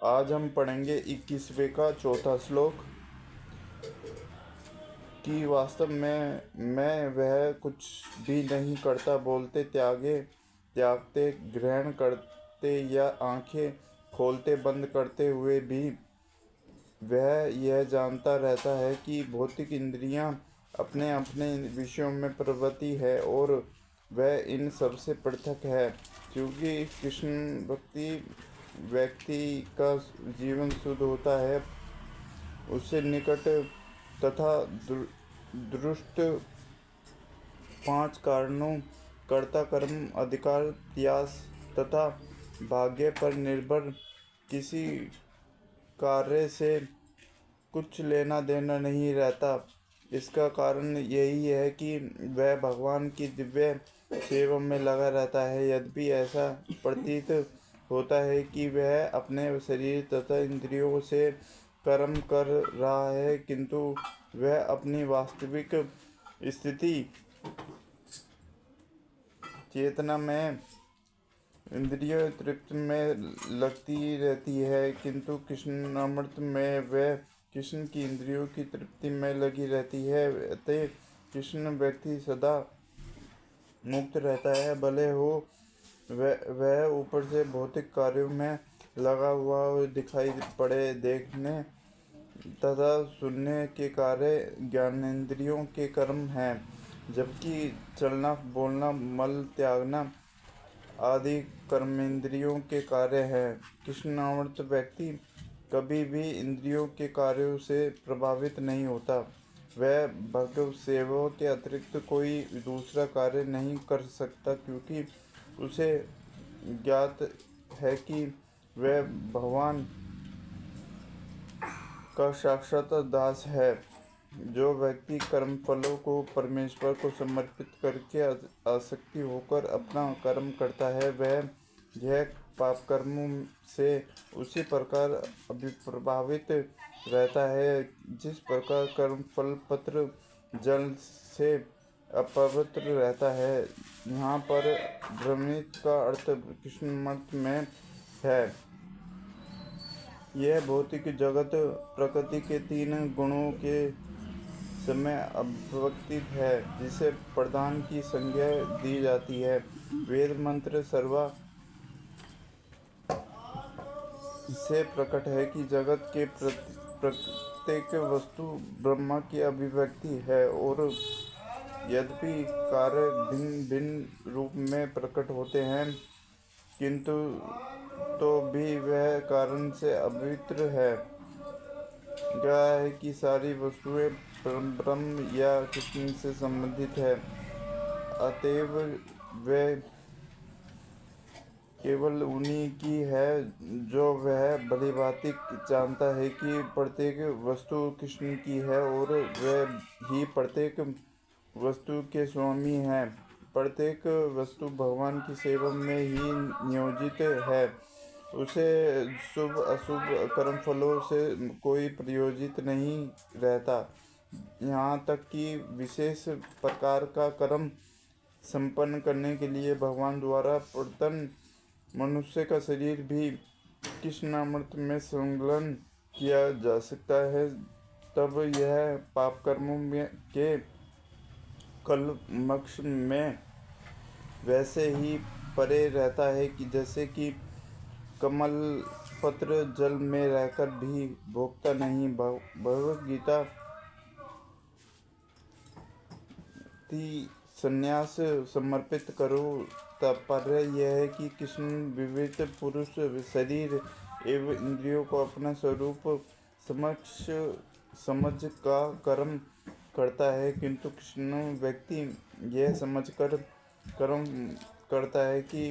आज हम पढ़ेंगे 21वें का चौथा श्लोक कि वास्तव में मैं वह कुछ भी नहीं करता, बोलते त्यागते ग्रहण करते या आंखें खोलते बंद करते हुए भी वह यह जानता रहता है कि भौतिक इंद्रियां अपने अपने विषयों में प्रवृत्ति है और वह इन सबसे पृथक है। क्योंकि कृष्ण भक्ति व्यक्ति का जीवन शुद्ध होता है, उससे निकट तथा दुष्ट पांच कारणों कर्ता कर्म अधिकार त्यास तथा भाग्य पर निर्भर किसी कार्य से कुछ लेना देना नहीं रहता। इसका कारण यही है कि वह भगवान की दिव्य सेवा में लगा रहता है। यद्यपि ऐसा प्रतीत होता है कि वह अपने शरीर तथा इंद्रियों से कर्म कर रहा है, किंतु वह अपनी वास्तविक स्थिति चेतना में इंद्रिय तृप्ति में लगती रहती है, किंतु कृष्णामृत में वह कृष्ण की इंद्रियों की तृप्ति में लगी रहती है। अतः कृष्ण व्यक्ति सदा मुक्त रहता है, भले हो वह ऊपर से भौतिक कार्यों में लगा हुआ दिखाई पड़े। देखने तथा सुनने के कार्य ज्ञानेंद्रियों के कर्म हैं, जबकि चलना बोलना मल त्यागना आदि कर्मेंद्रियों के कार्य हैं। कृष्णामृत व्यक्ति कभी भी इंद्रियों के कार्यों से प्रभावित नहीं होता। वह भगवत सेवा के अतिरिक्त कोई दूसरा कार्य नहीं कर सकता, क्योंकि उसे ज्ञात है कि वह भगवान का साक्षात दास है। जो व्यक्ति कर्मफलों को परमेश्वर को समर्पित करके आसक्ति होकर अपना कर्म करता है, वह यह पाप कर्मों से उसी प्रकार अभिप्रभावित रहता है जिस प्रकार कर्मफल पत्र जल से अपवित्र रहता है। यहाँ पर भ्रमित का अर्थ कृष्णामृत में है। यह भौतिक जगत प्रकृति के तीन गुणों के समय अभिव्यक्ति है, जिसे प्रधान की संज्ञा दी जाती है। वेद मंत्र सर्वा से प्रकट है कि जगत के प्रत्येक वस्तु ब्रह्मा की अभिव्यक्ति है, और यद्यपि कार्य भिन्न भिन्न रूप में प्रकट होते हैं, किंतु तो भी वह कारण से अवित्र है। क्या है कि सारी वस्तुएं ब्रह्म या कृष्ण से संबंधित है, अतएव वे केवल उन्हीं की है। जो वह भलीभांति जानता है कि प्रत्येक वस्तु कृष्ण की है और वह ही प्रत्येक वस्तु के स्वामी हैं। प्रत्येक वस्तु भगवान की सेवा में ही नियोजित है। उसे शुभ अशुभ कर्मफलों से कोई प्रयोजित नहीं रहता। यहाँ तक कि विशेष प्रकार का कर्म संपन्न करने के लिए भगवान द्वारा प्रदत्त मनुष्य का शरीर भी कृष्णामृत में संलग्न किया जा सकता है। तब यह पाप कर्मों के कलमश में वैसे ही परे रहता है कि जैसे कि कमल पत्र जल में रहकर भी भोगता नहीं। भगवद गीता संन्यास समर्पित करो। तात्पर्य यह है कि कृष्ण विविध पुरुष शरीर एवं इंद्रियों को अपना स्वरूप समझ का कर्म करता है, किंतु कृष्ण व्यक्ति यह समझकर कर्म करता है कि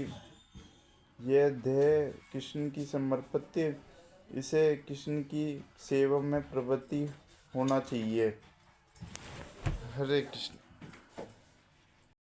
यह ध्येय कृष्ण की समर्पित, इसे कृष्ण की सेवा में प्रवृत्ति होना चाहिए। हरे कृष्ण।